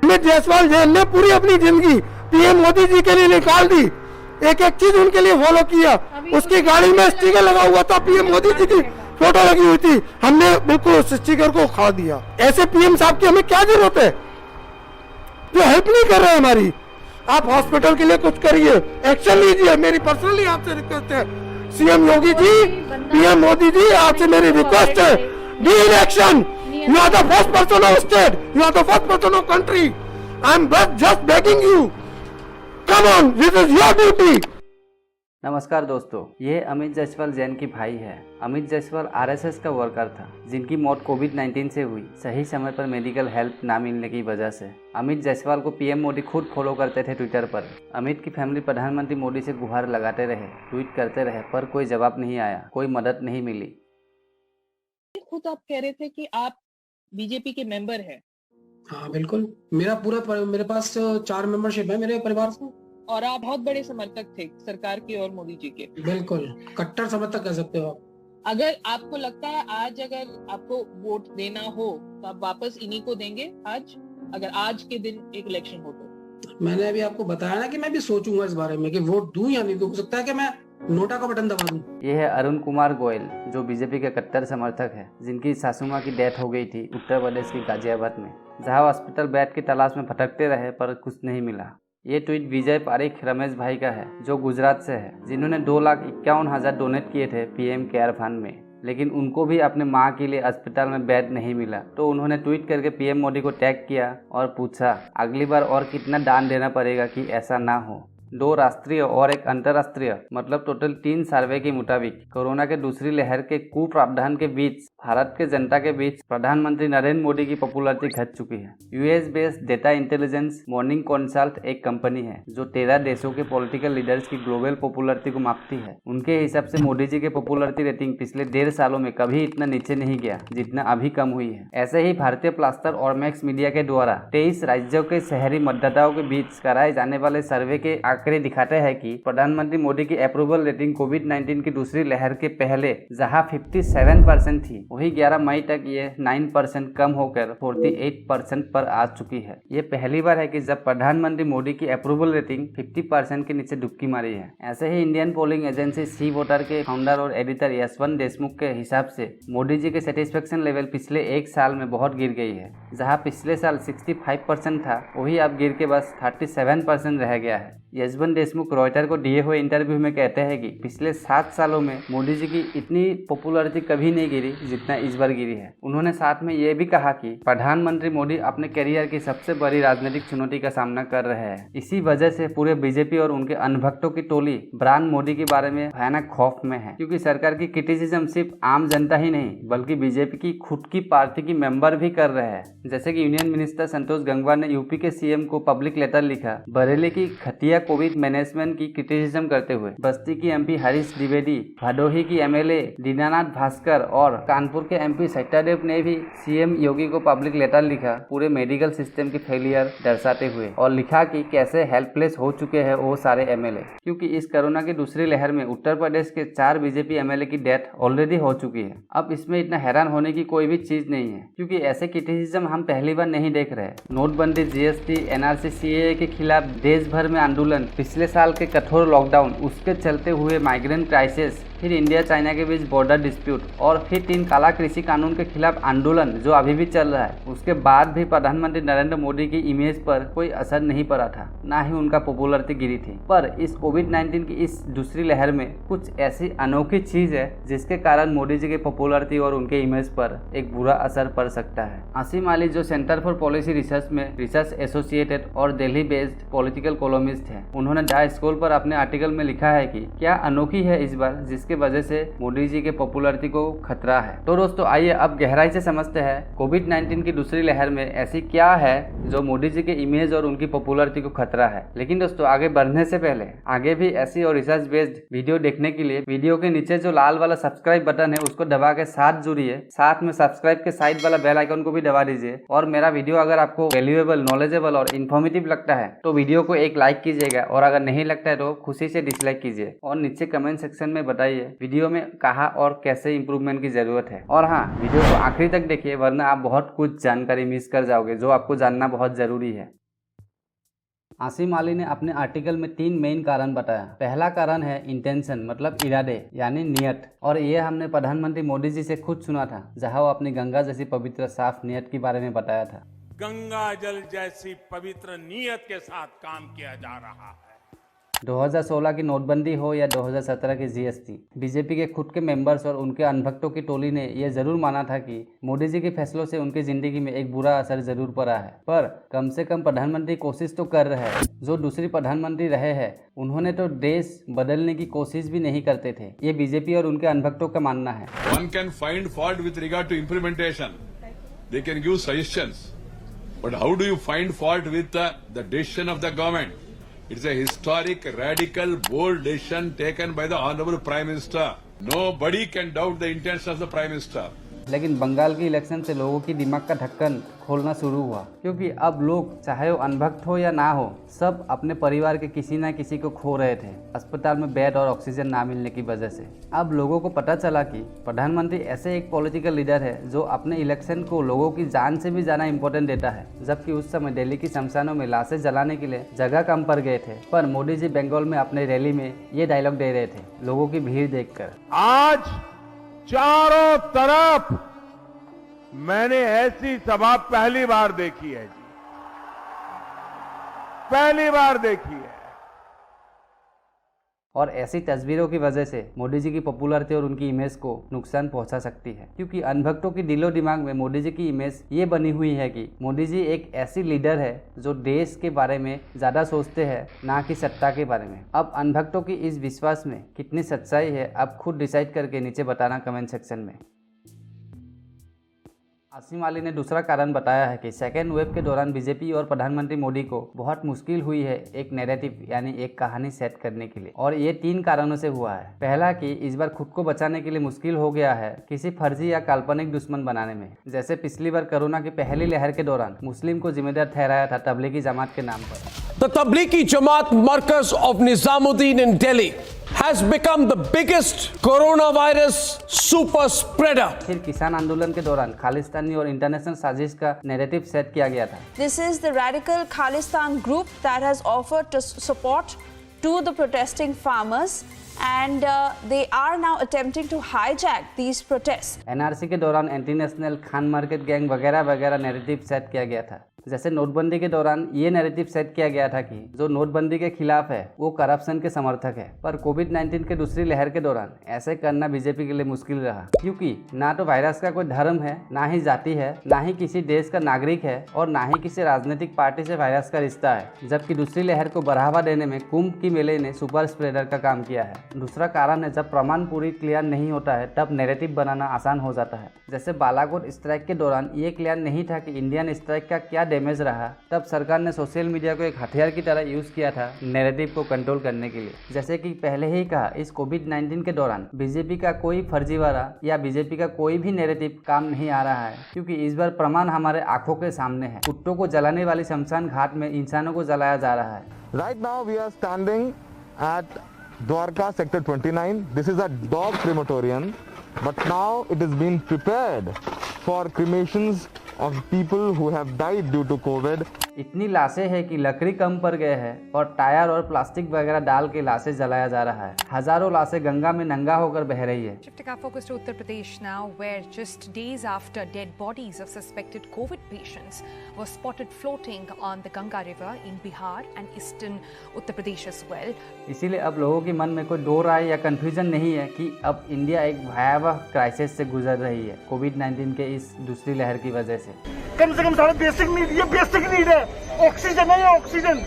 अमित जायसवाल जैन ने पूरी अपनी जिंदगी पीएम मोदी जी के लिए निकाल दी, एक एक चीज उनके लिए फॉलो किया। उसकी गाड़ी में स्टिकर लगा हुआ था, पीएम मोदी जी की फोटो लगी हुई थी, हमने बिल्कुल उस स्टिकर को उखाड़ दिया। ऐसे पीएम साहब की हमें क्या जरूरत है जो हेल्प नहीं कर रहे हैं हमारी। आप हॉस्पिटल के लिए कुछ करिए, एक्शन लीजिए, मेरी पर्सनली आपसे रिक्वेस्ट है। सीएम योगी जी, पीएम मोदी जी, आपसे मेरी रिक्वेस्ट है, be in action. You are the first person of state, you are the first person of country, I am just begging you, come on, this is your duty. नमस्कार दोस्तों, ये अमित जायसवाल जैन की भाई है। Amit Jaiswal RSS का वर्कर था, जिनकी मौत कोविड-19 से हुई, सही समय पर मेडिकल हेल्प ना मिलने की वजह से। अमित जायसवाल को पीएम मोदी खुद फॉलो करते थे ट्विटर पर। अमित की फैमिली प्रधानमंत्री मोदी से गुहार लगाते रहे, ट्वीट करते रहे, पर कोई जवाब नहीं आया, कोई मदद नहीं मिली। खुद आप कह रहे थे कि आप बीजेपी के मेंबर हैं। हाँ बिल्कुल, मेरे पास 4 मेंबरशिप है मेरे परिवार से। और आप बहुत बड़े समर्थक थे सरकार के और मोदी जी के। बिल्कुल, कट्टर समर्थक कह सकते हो आप। अगर आपको लगता है आज अगर आपको वोट देना हो तो आप वापस इन्हीं को देंगे आज, अगर आज के दिन एक इलेक्शन हो तो? मैंने अभी आपको बताया ना कि मैं भी सोचूंगा इस बारे में कि वोट दूं या नहीं दूं। हो सकता है कि मैं नोटा का बटन दबा दूं। ये है अरुण कुमार गोयल, जो बीजेपी के कट्टर समर्थक है, जिनकी सासू माँ की डेथ हो गई थी उत्तर प्रदेश की गाजियाबाद में, जहाँ हॉस्पिटल बेड की तलाश में भटकते रहे पर कुछ नहीं मिला। ये ट्वीट विजय पारिक रमेश भाई का है, जो गुजरात से है, जिन्होंने 2,51,000 डोनेट किए थे पीएम केयर फंड में, लेकिन उनको भी अपने माँ के लिए अस्पताल में बेड नहीं मिला। तो उन्होंने ट्वीट करके पीएम मोदी को टैग किया और पूछा अगली बार और कितना दान देना पड़ेगा कि ऐसा ना हो। 2 राष्ट्रीय और 1 अंतर्राष्ट्रीय, मतलब टोटल 3 सर्वे के मुताबिक कोरोना के दूसरी लहर के कुप्रावधान के बीच भारत के जनता के बीच प्रधानमंत्री नरेंद्र मोदी की पॉपुलैरिटी घट चुकी है। US based data intelligence morning consult एक कंपनी है जो 13 देशों के पॉलिटिकल लीडर्स की ग्लोबल पॉपुलैरिटी को मापती है। उनके हिसाब से मोदी जी के पॉपुलैरिटी रेटिंग पिछले 1.5 सालों में कभी इतना नीचे नहीं गया जितना अभी कम हुई है। ऐसे ही भारतीय प्लास्टर और मैक्स मीडिया के द्वारा 23 राज्यों के शहरी मतदाताओं के बीच कराए जाने वाले सर्वे के आंकड़े दिखाते हैं कि प्रधानमंत्री मोदी की अप्रूवल रेटिंग कोविड-19 की दूसरी लहर के पहले जहां 57% थी, वही 11 मई तक ये 9% कम होकर 48% पर आ चुकी है। ये पहली बार है कि जब प्रधानमंत्री मोदी की अप्रूवल रेटिंग 50% के नीचे डुबकी मारी है। ऐसे ही Indian polling agency C voter के फाउंडर और एडिटर यशवंत देशमुख के हिसाब से मोदी जी के सेटिस्फेक्शन लेवल पिछले 1 साल में बहुत गिर गई है। जहाँ पिछले साल 65% था, वही अब गिर के बस 37% रह गया है। यशवंत देशमुख रॉयटर को दिए हुए इंटरव्यू में कहते हैं कि पिछले 7 सालों में मोदी जी की इतनी पॉपुलैरिटी कभी नहीं गिरी जितना इस बार गिरी है। उन्होंने साथ में ये भी कहा कि प्रधानमंत्री मोदी अपने करियर की सबसे बड़ी राजनीतिक चुनौती का सामना कर रहे हैं। इसी वजह से पूरे बीजेपी और उनके अनभक्तों की टोली ब्रांड मोदी के बारे में भयानक खौफ में है, क्योंकि सरकार की क्रिटिसिज्म सिर्फ आम जनता ही नहीं बल्कि बीजेपी की खुद की पार्टी की मेंबर भी कर रहे हैं। जैसे कि यूनियन मिनिस्टर संतोष गंगवार ने यूपी के सीएम को पब्लिक लेटर लिखा, बरेली की घटिया कोविड मैनेजमेंट की क्रिटिसिज्म करते हुए। बस्ती की एमपी हरीश द्विवेदी, भदोही की एमएलए दीनानाथ भास्कर और कानपुर के एमपी सत्यादेव ने भी सीएम योगी को पब्लिक लेटर लिखा, पूरे मेडिकल सिस्टम की फेलियर दर्शाते हुए, और लिखा कि कैसे हेल्पलेस हो चुके हैं वो सारे एमएलए, क्योंकि इस कोरोना की दूसरी लहर में उत्तर प्रदेश के 4 बीजेपी एमएलए की डेथ ऑलरेडी हो चुकी है। अब इसमें इतना हैरान होने की कोई भी चीज नहीं है, क्योंकि ऐसे क्रिटिसिज्म हम पहली बार नहीं देख रहे। नोटबंदी, जीएसटी, एनआरसी, सीएए के खिलाफ देश भर में आंदोलन, पिछले साल के कठोर लॉकडाउन, उसके चलते हुए माइग्रेंट क्राइसिस, फिर इंडिया चाइना के बीच बॉर्डर डिस्प्यूट, और फिर 3 काला कृषि कानून के खिलाफ आंदोलन जो अभी भी चल रहा है। उसके बाद भी प्रधानमंत्री नरेंद्र मोदी की इमेज पर कोई असर नहीं पड़ा था, ना ही उनका पॉपुलैरिटी गिरी थी। पर इस कोविड-19 की इस दूसरी लहर में कुछ ऐसी अनोखी चीज है जिसके कारण मोदी जी की पॉपुलैरिटी और उनके इमेज पर एक बुरा असर पड़ सकता है। आसिम अली, जो सेंटर फॉर पॉलिसी रिसर्च में रिसर्च एसोसिएटेड और दिल्ली बेस्ड पॉलिटिकल कॉलमिस्ट है, उन्होंने द स्कूल पर अपने आर्टिकल में लिखा है कि क्या अनोखी है इस बार जिसके वजह से मोदी जी के पॉपुलैरिटी को खतरा है। तो दोस्तों आइए अब गहराई से समझते हैं कोविड-19 की दूसरी लहर में ऐसी क्या है जो मोदी जी के इमेज और उनकी पॉपुलैरिटी को खतरा है। लेकिन दोस्तों आगे बढ़ने से पहले आगे भी ऐसी और रिसर्च बेस्ड वीडियो देखने के लिए वीडियो के नीचे जो लाल वाला सब्सक्राइब बटन है उसको दबा के साथ जुड़िए, साथ में सब्सक्राइब के साइड वाला बेल आइकन को भी दबा दीजिए। और मेरा वीडियो अगर आपको वैल्यूएबल, नॉलेजेबल और इन्फॉर्मेटिव लगता है तो वीडियो को एक लाइक कीजिएगा, और अगर नहीं लगता है तो खुशी से डिसलाइक कीजिए और नीचे कमेंट सेक्शन में बताइए चाहिए, वीडियो में कहा और कैसे इम्प्रूवमेंट की जरूरत है। और हाँ, वीडियो को आखिरी तक देखिए वरना आप बहुत कुछ जानकारी मिस कर जाओगे जो आपको जानना बहुत जरूरी है। आसिम अली ने अपने आर्टिकल में 3 मेन कारण बताया। पहला कारण है इंटेंशन, मतलब इरादे यानी नियत, और ये हमने प्रधानमंत्री मोदी जी से खुद सुना था जहां वो अपनी गंगा जैसी पवित्र साफ नियत के बारे में बताया था। गंगा जल जैसी पवित्र नियत के साथ काम किया जा रहा है। 2016 की नोटबंदी हो या 2017 की जीएसटी, बीजेपी के खुद के मेंबर्स और उनके अनभक्तों की टोली ने यह जरूर माना था कि मोदी जी के फैसलों से उनकी जिंदगी में एक बुरा असर जरूर पड़ा है, पर कम से कम प्रधानमंत्री कोशिश तो कर रहे हैं। जो दूसरी प्रधानमंत्री रहे हैं उन्होंने तो देश बदलने की कोशिश भी नहीं करते थे, ये बीजेपी और उनके अनभक्तों का मानना है। One can find fault with regard to implementation. They can give suggestions. But how do you find fault with the decision of the government? It's a historic, radical, bold decision taken by the Honorable Prime Minister. Nobody can doubt the intentions of the Prime Minister. लेकिन बंगाल के election से लोगों की दिमाग का ढक्कन खोलना शुरू हुआ, क्योंकि अब लोग चाहे वो अनभक्त हो या ना हो, सब अपने परिवार के किसी ना किसी को खो रहे थे अस्पताल में बेड और ऑक्सीजन ना मिलने की वजह से। अब लोगों को पता चला कि प्रधानमंत्री ऐसे एक पॉलिटिकल लीडर है जो अपने इलेक्शन को लोगों की जान से भी ज़्यादा इम्पोर्टेंट देता है। जबकि उस समय दिल्ली की शमशानों में लाशें जलाने के लिए जगह कम पड़ गए थे, पर मोदी जी बंगाल में अपने रैली में ये डायलॉग दे रहे थे लोगों की भीड़ देखकर। आज चारों तरफ मैंने ऐसी सभा पहली बार देखी है जी, पहली बार देखी है। और ऐसी तस्वीरों की वजह से मोदी जी की पॉपुलरिटी और उनकी इमेज को नुकसान पहुंचा सकती है, क्योंकि अनभक्तों की दिलो दिमाग में मोदी जी की इमेज ये बनी हुई है कि मोदी जी एक ऐसी लीडर है जो देश के बारे में ज़्यादा सोचते हैं ना कि सत्ता के बारे में। अब अनभक्तों की इस विश्वास में कितनी सच्चाई है आप खुद डिसाइड करके नीचे बताना कमेंट सेक्शन में। आसिम अली ने दूसरा कारण बताया है कि सेकेंड वेव के दौरान बीजेपी और प्रधानमंत्री मोदी को बहुत मुश्किल हुई है एक नैरेटिव यानी एक कहानी सेट करने के लिए, और ये 3 कारणों से हुआ है। पहला कि इस बार खुद को बचाने के लिए मुश्किल हो गया है किसी फर्जी या काल्पनिक दुश्मन बनाने में। जैसे पिछली बार कोरोना की पहली लहर के दौरान मुस्लिम को जिम्मेदार ठहराया था तबलीगी जमात के नाम पर। The Tablighi Jamaat Markaz of Nizamuddin in Delhi has become the biggest coronavirus super spreader. फिर किसान आंदोलन के दौरान खालिस्तानी और इंटरनेशनल साजिश का नैरेटिव सेट किया गया था। This is the radical Khalistan group that has offered to support to the protesting farmers and they are now attempting to hijack these protests. NRC के दौरान anti national Khan market gang वगैरह वगैरह narrative set किया गया था। जैसे नोटबंदी के दौरान ये नैरेटिव सेट किया गया था कि जो नोटबंदी के खिलाफ है वो करप्शन के समर्थक है, पर कोविड-19 के दूसरी लहर के दौरान ऐसे करना बीजेपी के लिए मुश्किल रहा, क्योंकि ना तो वायरस का कोई धर्म है, ना ही जाति है, ना ही किसी देश का नागरिक है, और ना ही किसी राजनीतिक पार्टी से वायरस का रिश्ता है। जबकि दूसरी लहर को बढ़ावा देने में कुंभ की मेले ने सुपर स्प्रेडर का काम किया है। दूसरा कारण है जब प्रमाण पूरी क्लियर नहीं होता है तब नैरेटिव बनाना आसान हो जाता है। जैसे बालाकोट स्ट्राइक के दौरान ये क्लियर नहीं था कि इंडियन स्ट्राइक का क्या डैमेज रहा, तब सरकार ने सोशल मीडिया को एक हथियार की तरह यूज किया था नैरेटिव को कंट्रोल करने के लिए। जैसे कि पहले ही कहा, इस कोविड-19 के दौरान बीजेपी का कोई फर्जीवाड़ा या बीजेपी का कोई भी नैरेटिव काम नहीं आ रहा है, क्योंकि इस बार प्रमाण हमारे आंखों के सामने है। कुत्तों को जलाने वाली शमशान घाट में इंसानों को जलाया जा रहा है। Right now we are standing at Dwarka sector 29. This is a dog crematorium, but now it has been prepared for cremations of people who have died due to COVID. इतनी लाशें हैं कि लकड़ी कम पड़ गए हैं और टायर और प्लास्टिक वगैरह डाल के लाशें जलाया जा रहा है। हजारों लाशें गंगा में नंगा होकर बह रही है। Shifting our focus to Uttar Pradesh now, where just days after dead bodies of suspected COVID patients were spotted floating on the Ganga River in Bihar and eastern Uttar Pradesh as well. इसीलिए अब लोगों के मन में कोई दो राय या confusion नहीं है कि अब इंडिया एक भयावह क्राइसिस से गुजर रही है कोविड-19 के इस दूसरी लहर की वजह से। कम से कम सारा बेसिक नीड, ये बेसिक नीड है। ऑक्सीजन है, ये ऑक्सीजन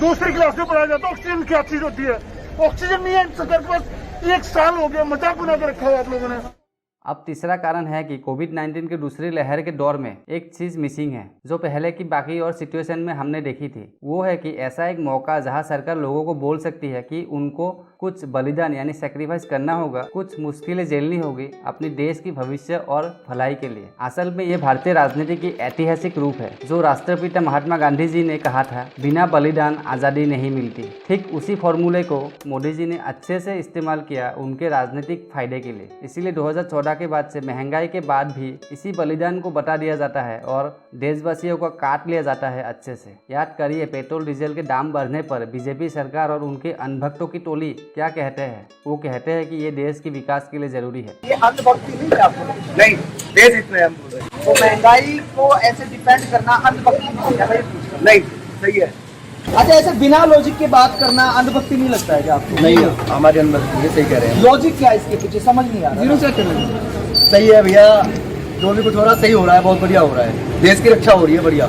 दूसरी क्लास में पढ़ाया जाता है। ऑक्सीजन क्या चीज होती है? ऑक्सीजन नहीं है सरकार के पास। 1 साल हो गया, मजाक बना के रखा है आप लोगों ने। अब तीसरा कारण है कि कोविड-19 की दूसरी लहर के दौर में एक चीज मिसिंग है जो पहले की बाकी और सिचुएशन में हमने देखी थी। वो है कि ऐसा एक मौका जहां सरकार लोगों को बोल सकती है कि उनको कुछ बलिदान यानी सेक्रीफाइस करना होगा, कुछ मुश्किलें झेलनी होगी अपनी देश की भविष्य और भलाई के लिए। असल में ये भारतीय राजनीति की ऐतिहासिक रूप है जो राष्ट्रपिता महात्मा गांधी जी ने कहा था, बिना बलिदान आज़ादी नहीं मिलती। ठीक उसी फॉर्मूले को मोदी जी ने अच्छे से इस्तेमाल किया उनके राजनीतिक फायदे के लिए। इसीलिए 2014 के बाद से महंगाई के बाद भी इसी बलिदान को बता दिया जाता है और देशवासियों को काट लिया जाता है अच्छे से। याद करिए, पेट्रोल डीजल के दाम बढ़ने पर बीजेपी सरकार और उनके अनभक्तों की टोली क्या कहते हैं? वो कहते हैं कि ये देश के विकास के लिए जरूरी है। ये अंधभक्ति नहीं है आपको? नहीं, देश इसमें हम बोल रहे हैं। तो महंगाई को ऐसे डिपेंड करना अंधभक्ति नहीं है? नहीं, सही है। अच्छा, ऐसे बिना लॉजिक के बात करना अंधभक्ति नहीं लगता है क्या आपको? नहीं, हमारे अंधभक्ति है, सही कह रहे हैं। लॉजिक क्या है इसके पीछे, समझ नहीं आ रहा। जीरो से सही है भैया, जो भी कुछ हो रहा है सही हो रहा है, बहुत बढ़िया हो रहा है, देश की रक्षा हो रही है, बढ़िया।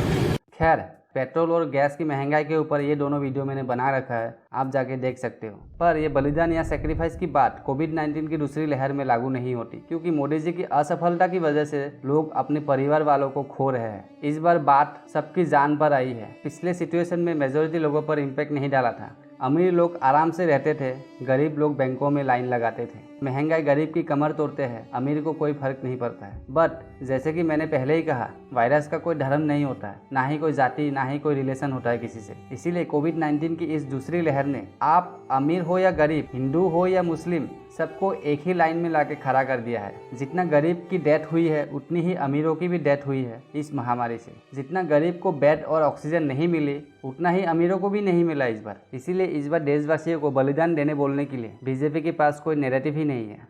खैर, पेट्रोल और गैस की महंगाई के ऊपर ये दोनों वीडियो मैंने बना रखा है, आप जाके देख सकते हो। पर ये बलिदान या सेक्रीफाइस की बात कोविड-19 की दूसरी लहर में लागू नहीं होती, क्योंकि मोदी जी की असफलता की वजह से लोग अपने परिवार वालों को खो रहे हैं। इस बार बात सबकी जान पर आई है। पिछले सिचुएशन में मेजोरिटी लोगों पर इम्पैक्ट नहीं डाला था। अमीर लोग आराम से रहते थे, गरीब लोग बैंकों में लाइन लगाते थे। महंगाई गरीब की कमर तोड़ते हैं, अमीर को कोई फर्क नहीं पड़ता है। बट जैसे कि मैंने पहले ही कहा, वायरस का कोई धर्म नहीं होता है, ना ही कोई जाति, ना ही कोई रिलेशन होता है किसी से। इसीलिए कोविड-19 की इस दूसरी लहर ने आप अमीर हो या गरीब, हिंदू हो या मुस्लिम, सबको एक ही लाइन में लाके खड़ा कर दिया है। जितना गरीब की डेथ हुई है उतनी ही अमीरों की भी डेथ हुई है इस महामारी से। जितना गरीब को बेड और ऑक्सीजन नहीं मिली उतना ही अमीरों को भी नहीं मिला इस बार। इसीलिए इस बार देशवासियों को बलिदान देने बोलने के लिए बीजेपी के पास कोई नैरेटिव ही नहीं है।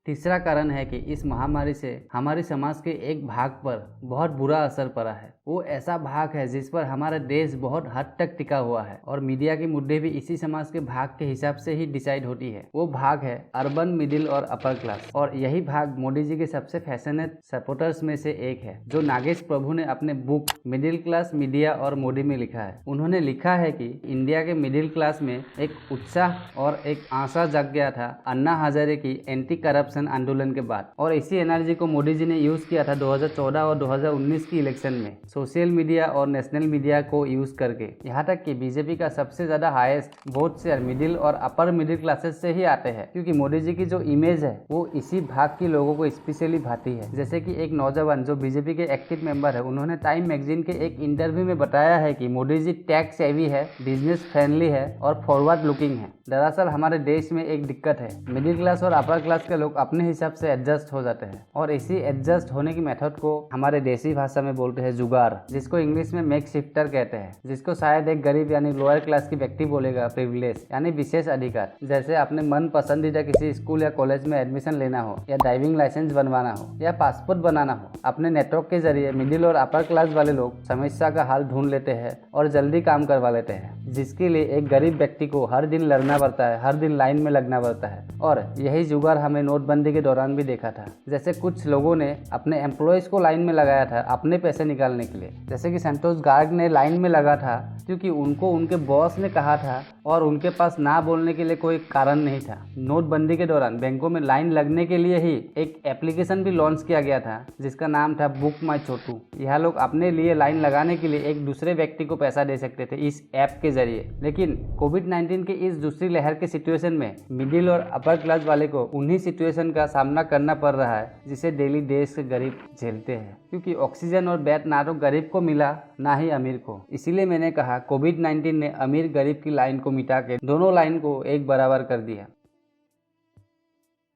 तीसरा कारण है कि इस महामारी से हमारे समाज के एक भाग पर बहुत बुरा असर पड़ा है। वो ऐसा भाग है जिस पर हमारा देश बहुत हद तक टिका हुआ है और मीडिया के मुद्दे भी इसी समाज के भाग के हिसाब से ही डिसाइड होती है। वो भाग है अर्बन, मिडिल और अपर क्लास। और यही भाग मोदी जी के सबसे पैशनेट सपोर्टर्स में से एक है, जो नागेश प्रभु ने अपने बुक मिडिल क्लास, मीडिया और मोदी में लिखा है। उन्होंने लिखा है कि इंडिया के मिडिल क्लास में एक उत्साह और एक आशा जग गया था अन्ना हजारे की एंटी करप्शन आंदोलन के बाद, और इसी एनर्जी को मोदी जी ने यूज किया था 2014 और 2019 की इलेक्शन में सोशल मीडिया और नेशनल मीडिया को यूज करके। यहाँ तक कि बीजेपी का सबसे ज्यादा हाईएस्ट वोट शेयर मिडिल और अपर मिडिल क्लासेस से ही आते हैं, क्योंकि मोदी जी की जो इमेज है वो इसी भाग के लोगों को स्पेशली भाती है। जैसे कि एक नौजवान जो बीजेपी के एक्टिव मेंबर है, उन्होंने टाइम मैगजीन के एक इंटरव्यू में बताया है कि मोदी जी टैक्स सेवी है, बिजनेस फ्रेंडली है और फॉरवर्ड लुकिंग है। दरअसल हमारे देश में एक दिक्कत है, मिडिल क्लास और अपर क्लास के लोग अपने हिसाब से एडजस्ट हो जाते हैं, और इसी एडजस्ट होने की मेथड को हमारे देसी भाषा में बोलते हैं जुगाड़, जिसको इंग्लिश में मेक शिफ्टर कहते हैं, जिसको शायद एक गरीब यानी लोअर क्लास की व्यक्ति बोलेगा प्रिविलेज यानी विशेष अधिकार। जैसे अपने मन पसंदीदा किसी स्कूल या कॉलेज में एडमिशन लेना हो, या ड्राइविंग लाइसेंस बनवाना हो, या पासपोर्ट बनाना हो, अपने नेटवर्क के जरिए मिडिल और अपर क्लास वाले लोग समस्या का हल ढूंढ लेते हैं और जल्दी काम करवा लेते हैं, जिसके लिए एक गरीब व्यक्ति को हर दिन लड़ना पड़ता है, हर दिन लाइन में लगना पड़ता है। और यही जुगाड़ हमें नोटबंदी के दौरान भी देखा था। जैसे कुछ लोगों ने अपने एम्प्लॉयज को लाइन में लगाया था अपने पैसे निकालने के लिए, जैसे कि संतोष गार्ग ने लाइन में लगा था क्योंकि उनको उनके बॉस ने कहा था और उनके पास ना बोलने के लिए कोई कारण नहीं था। नोटबंदी के दौरान बैंकों में लाइन लगने के लिए ही एक एप्लीकेशन भी लॉन्च किया गया था जिसका नाम था बुक माई छोटू। यह लोग अपने लिए लाइन लगाने के लिए एक दूसरे व्यक्ति को पैसा दे सकते थे इस ऐप के जरिए। लेकिन कोविड-19 की इस दूसरी लहर के सिचुएशन में मिडिल और अपर क्लास वाले को उन्हीं सिचुएशन का सामना करना पड़ रहा है जिसे डेली देश के गरीब झेलते हैं, क्योंकि ऑक्सीजन और बेड ना तो गरीब को मिला ना ही अमीर को। इसीलिए मैंने कहा कोविड-19 ने अमीर गरीब की लाइन को मिटा के दोनों लाइन को एक बराबर कर दिया।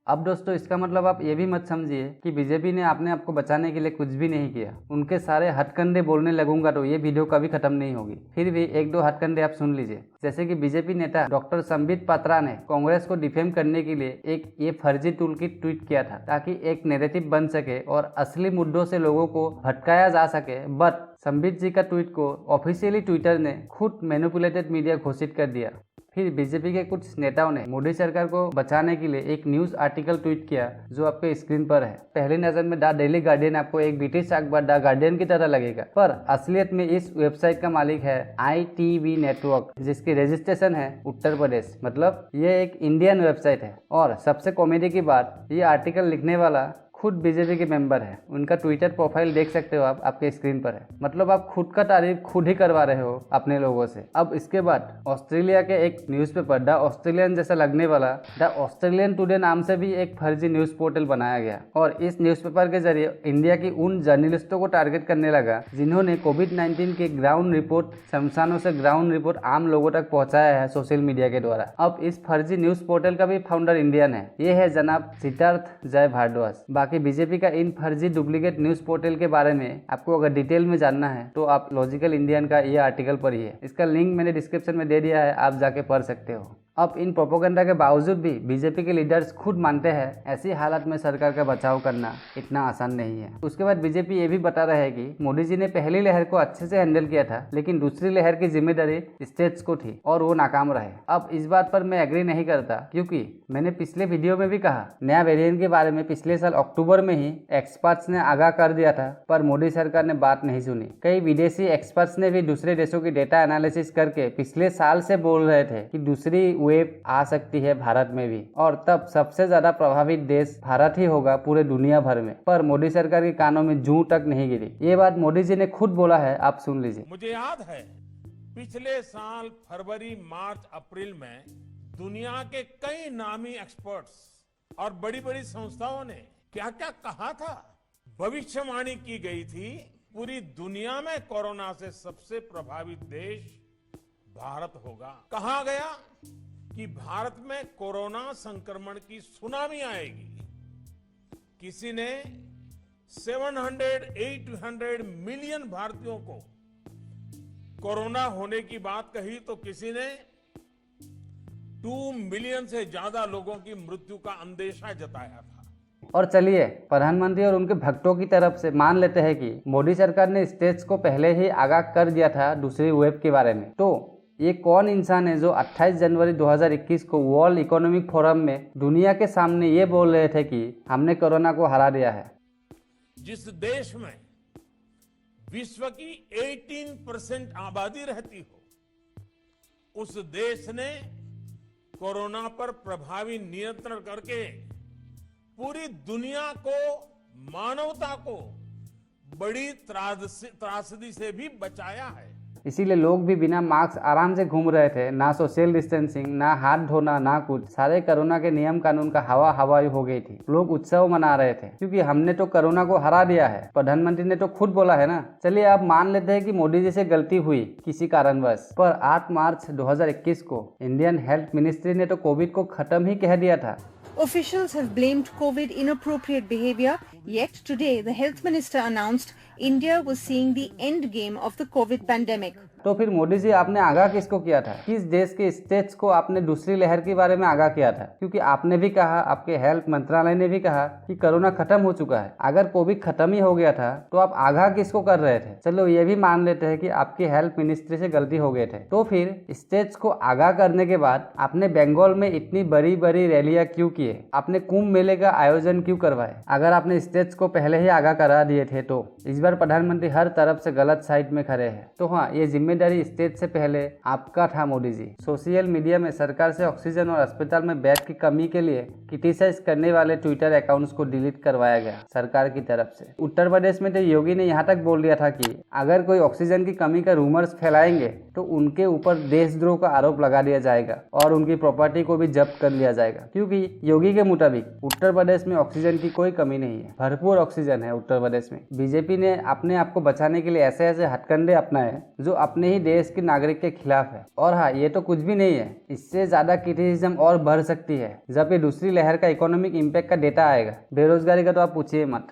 अब दोस्तों, इसका मतलब आप ये भी मत समझिए कि बीजेपी ने अपने आप को बचाने के लिए कुछ भी नहीं किया। उनके सारे हथकंडे बोलने लगूंगा तो ये वीडियो कभी खत्म नहीं होगी। फिर भी एक दो हथकंडे आप सुन लीजिए। जैसे कि बीजेपी नेता डॉक्टर संबित पात्रा ने कांग्रेस को डिफेम करने के लिए एक ये फर्जी टूल किट ट्वीट किया था ताकि एक नैरेटिव बन सके और असली मुद्दों से लोगों को भटकाया जा सके। बट संबित जी का ट्वीट को ऑफिशियली ट्विटर ने खुद मैनिपुलेटेड मीडिया घोषित कर दिया। फिर बीजेपी के कुछ नेताओं ने मोदी सरकार को बचाने के लिए एक न्यूज आर्टिकल ट्वीट किया जो आपके स्क्रीन पर है। पहली नजर में द डेली गार्डियन आपको एक ब्रिटिश अखबार द गार्डियन की तरह लगेगा, पर असलियत में इस वेबसाइट का मालिक है ITV नेटवर्क, जिसकी रजिस्ट्रेशन है उत्तर प्रदेश। मतलब ये एक इंडियन वेबसाइट है। और सबसे कॉमेडी की बात, ये आर्टिकल लिखने वाला खुद बीजेपी के मेंबर है। उनका ट्विटर प्रोफाइल देख सकते हो आप, आपके स्क्रीन पर है। मतलब आप खुद का तारीफ खुद ही करवा रहे हो अपने लोगों से। अब इसके बाद ऑस्ट्रेलिया के एक न्यूज़पेपर द ऑस्ट्रेलियन जैसा लगने वाला द ऑस्ट्रेलियन टुडे नाम से भी एक फर्जी न्यूज पोर्टल बनाया गया और इस न्यूज़पेपर के जरिए इंडिया की उन जर्नलिस्टों को टारगेट करने लगा जिन्होंने कोविड-19 के ग्राउंड रिपोर्ट शमशानों से ग्राउंड रिपोर्ट आम लोगों तक पहुंचाया है सोशल मीडिया के द्वारा। अब इस फर्जी न्यूज पोर्टल का भी फाउंडर इंडियन है, ये है जनाब सिद्धार्थ जय भारद्वाज। बाकी बीजेपी का इन फर्जी डुप्लीकेट न्यूज पोर्टल के बारे में आपको अगर डिटेल में जानना है तो आप लॉजिकल इंडियन का ये आर्टिकल पढ़िए। इसका लिंक मैंने डिस्क्रिप्शन में दे दिया है, आप जाके पढ़ सकते हो। अब इन प्रोपोगंडा के बावजूद भी बीजेपी के लीडर्स खुद मानते हैं ऐसी हालत में सरकार का बचाव करना इतना आसान नहीं है। उसके बाद बीजेपी ये भी बता रहा है कि मोदी जी ने पहली लहर को अच्छे से हैंडल किया था, लेकिन दूसरी लहर की जिम्मेदारी स्टेट्स को थी और वो नाकाम रहे। अब इस बात पर मैं एग्री नहीं करता, क्योंकि मैंने पिछले वीडियो में भी कहा नया वेरिएंट के बारे में पिछले साल अक्टूबर में ही एक्सपर्ट्स ने आगाह कर दिया था, पर मोदी सरकार ने बात नहीं सुनी। कई विदेशी एक्सपर्ट्स ने भी दूसरे देशों की डेटा एनालिसिस करके पिछले साल से बोल रहे थे कि दूसरी वेव आ सकती है भारत में भी, और तब सबसे ज्यादा प्रभावित देश भारत ही होगा पूरे दुनिया भर में। पर मोदी सरकार के कानों में जूं तक नहीं गिरी। ये बात मोदी जी ने खुद बोला है, आप सुन लीजिए। मुझे याद है पिछले साल फरवरी, मार्च, अप्रैल में दुनिया के कई नामी एक्सपर्ट्स और बड़ी बड़ी संस्थाओं ने क्या क्या कहा था। भविष्यवाणी की गई थी पूरी दुनिया में कोरोना से सबसे प्रभावित देश भारत होगा। कहा गया कि भारत में कोरोना संक्रमण की सुनामी आएगी। किसी ने 700-800 मिलियन भारतीयों को कोरोना होने की बात कही तो किसी ने 2 मिलियन से ज्यादा लोगों की मृत्यु का अंदेशा जताया था। और चलिए प्रधानमंत्री और उनके भक्तों की तरफ से मान लेते हैं कि मोदी सरकार ने स्टेट्स को पहले ही आगाह कर दिया था दूसरी वेव के बारे में। तो ये कौन इंसान है जो 28 जनवरी 2021 को वर्ल्ड इकोनॉमिक फोरम में दुनिया के सामने ये बोल रहे थे कि हमने कोरोना को हरा दिया है। जिस देश में विश्व की 18% आबादी रहती हो, उस देश ने कोरोना पर प्रभावी नियंत्रण करके पूरी दुनिया को, मानवता को बड़ी त्रासदी से भी बचाया है। इसीलिए लोग भी बिना मास्क आराम से घूम रहे थे, ना सोशल डिस्टेंसिंग, ना हाथ धोना, ना कुछ। सारे कोरोना के नियम कानून का हवाई हो गई थी। लोग उत्सव मना रहे थे क्योंकि हमने तो कोरोना को हरा दिया है। प्रधानमंत्री ने तो खुद बोला है ना। चलिए आप मान लेते हैं कि मोदी जी से गलती हुई किसी कारणवश, पर 8 मार्च 2021 को इंडियन हेल्थ मिनिस्ट्री ने तो कोविड को खत्म ही कह दिया था। Officials have blamed COVID inappropriate behavior, yet today the health minister announced India was seeing the end game of the COVID pandemic. तो फिर मोदी जी आपने आगाह किसको किया था? किस देश के स्टेट्स को आपने दूसरी लहर के बारे में आगाह किया था? क्योंकि आपने भी कहा, आपके हेल्थ मंत्रालय ने भी कहा कि कोरोना खत्म हो चुका है। अगर कोविड खत्म ही हो गया था तो आप आगाह किसको कर रहे थे? चलो ये भी मान लेते हैं कि आपकी हेल्थ मिनिस्ट्री से गलती हो गए थे। तो फिर स्टेट्स को आगाह करने के बाद आपने बंगाल में इतनी बड़ी बड़ी रैलियां क्यों किए? आपने कुंभ मेले का आयोजन क्यों करवाए? अगर आपने स्टेट्स को पहले ही आगाह करा दिए थे तो इस बार प्रधानमंत्री हर तरफ से गलत साइड में खड़े हैं। तो हाँ, ये जिम्मेदारी स्टेट से पहले आपका था मोदी जी। सोशल मीडिया में सरकार से ऑक्सीजन और अस्पताल में बेड की कमी के लिए क्रिटिसाइज करने वाले ट्विटर अकाउंट्स को डिलीट करवाया गया सरकार की तरफ से। उत्तर प्रदेश में तो योगी ने यहाँ तक बोल दिया था कि अगर कोई ऑक्सीजन की कमी का रूमर्स फैलाएंगे तो उनके ऊपर देशद्रोह का आरोप लगा दिया जाएगा और उनकी प्रॉपर्टी को भी जब्त कर लिया जाएगा। क्योंकि योगी के मुताबिक उत्तर प्रदेश में ऑक्सीजन की कोई कमी नहीं है, भरपूर ऑक्सीजन है उत्तर प्रदेश में। बीजेपी ने अपने आप को बचाने के लिए ऐसे ऐसे हथकंडे अपनाए जो अपने ही देश के नागरिक के खिलाफ है। और हाँ, ये तो कुछ भी नहीं है, इससे ज्यादा क्रिटिसिज्म और बढ़ सकती है जब ये दूसरी लहर का इकोनॉमिक इम्पैक्ट का डेटा आएगा। बेरोजगारी का तो आप पूछिए मत।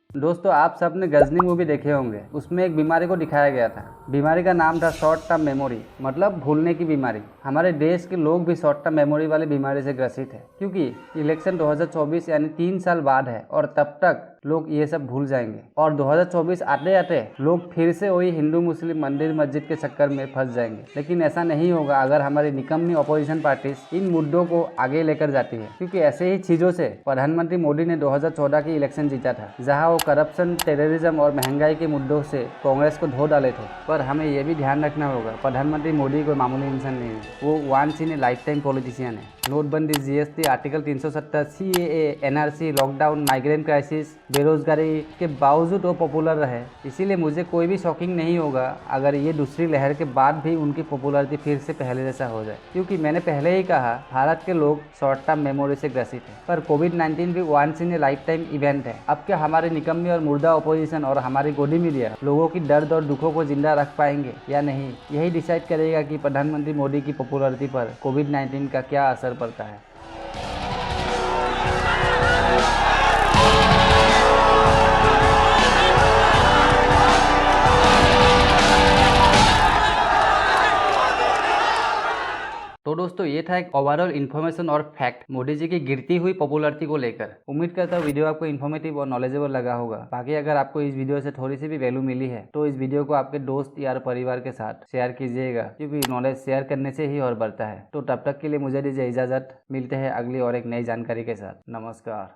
दोस्तों, आप सबने गजनी मूवी देखे होंगे, उसमें एक बीमारी को दिखाया गया था। बीमारी का नाम था शॉर्ट टर्म मेमोरी, मतलब भूलने की बीमारी। हमारे देश के लोग भी शॉर्ट टर्म मेमोरी वाली बीमारी से ग्रसित है, क्योंकि इलेक्शन 2024 यानी 3 साल बाद है और तब तक लोग ये सब भूल जाएंगे और 2024 आते आते लोग फिर से वही हिंदू मुस्लिम मंदिर मस्जिद के चक्कर में फंस जाएंगे। लेकिन ऐसा नहीं होगा अगर हमारी निकम्मी अपोजिशन पार्टीज इन मुद्दों को आगे लेकर जाती है, क्योंकि ऐसे ही चीजों से प्रधानमंत्री मोदी ने 2014 की इलेक्शन जीता था, जहां वो करप्शन, टेररिज्म और महंगाई के मुद्दों से कांग्रेस को धो डाले थे। पर हमें यह भी ध्यान रखना होगा, प्रधानमंत्री मोदी कोई मामूली इंसान नहीं है, वो once in a lifetime politician है। नोटबंदी, GST, article 370, CAA, NRC, lockdown, migrant crisis, बेरोजगारी के बावजूद वो पॉपुलर रहे। इसीलिए मुझे कोई भी शॉकिंग नहीं होगा अगर ये दूसरी लहर के बाद भी उनकी पॉपुलरिटी फिर से पहले जैसा हो जाए, क्योंकि मैंने पहले ही कहा भारत के लोग शॉर्ट टर्म मेमोरी से ग्रसित है। पर कोविड-19 भी once in a lifetime event है। अब क्या हमारे निकम्मी और मुर्दा अपोजिशन और हमारी गोदी मीडिया लोगों की दर्द और दुखों को जिंदा रख पाएंगे या नहीं, यही डिसाइड करेगा कि प्रधानमंत्री मोदी की पॉपुलरिटी पर कोविड-19 का क्या असर पड़ता है। तो दोस्तों ये था एक ओवरऑल इन्फॉर्मेशन और फैक्ट मोदी जी की गिरती हुई पॉपुलरिटी को लेकर। उम्मीद करता हूँ वीडियो आपको इन्फॉर्मेटिव और नॉलेजेबल लगा होगा। बाकी अगर आपको इस वीडियो से थोड़ी सी भी वैल्यू मिली है तो इस वीडियो को आपके दोस्त यार परिवार के साथ शेयर कीजिएगा, क्योंकि नॉलेज शेयर करने से ही और बढ़ता है। तो तब तक के लिए मुझे दीजिए इजाजत, मिलते हैं अगली और एक नई जानकारी के साथ। नमस्कार।